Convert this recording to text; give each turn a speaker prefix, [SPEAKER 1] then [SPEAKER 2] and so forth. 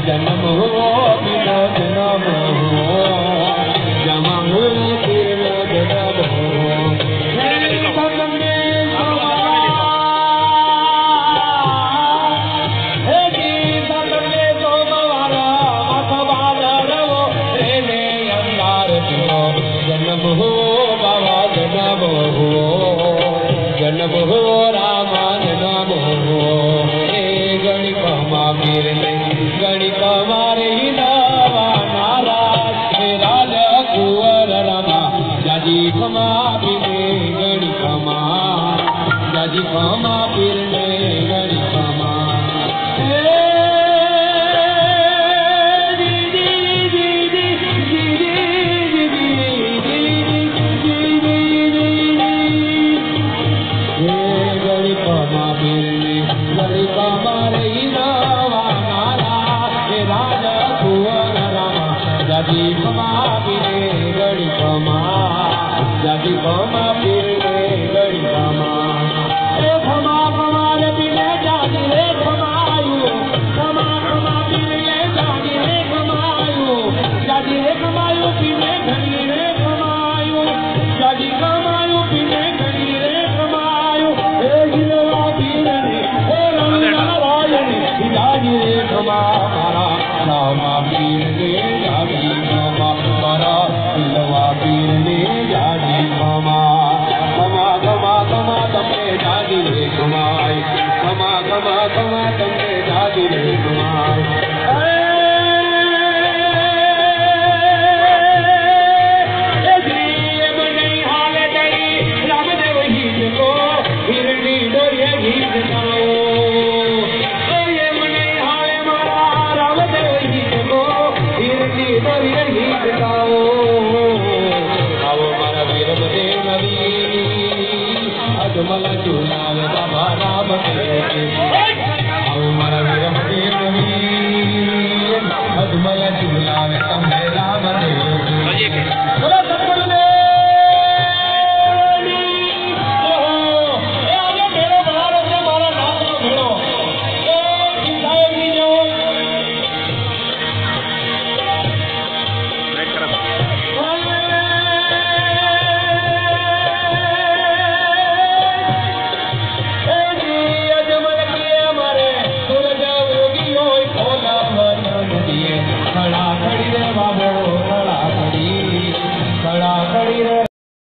[SPEAKER 1] जन्म हो विनोद नाम हो जमा हुए पीर जन्म हो जन्म हो बाबा जन्म हो रामा जन्म हो गणित पीर ने गणित मारे नवा नाराज राज कुंवर रमा जाजी खमा पीरे गणित खमा जाजी खमा पीर ने गणित खमा जाजी खमा पीरे गणी खमा जाजी खमा पीरे गणी खमा रे खमा खमा रे पीरे जाजी रे खमायु खमा खमा पीरे जाजी रे खमायु जाजी रे खमायु पीरे घड़ी रे खमायु जाजी खमायु पीरे घड़ी रे खमायु हे हिलवा पीरे हे नारायण जाजी रे खमा मारा रामा पीरे जाजी खमा मारा हिलवा पीरे जाजी खमा खमा खमा खमा तमने जाजी रे खमाई खमा खमा खमा तमने जाजी रे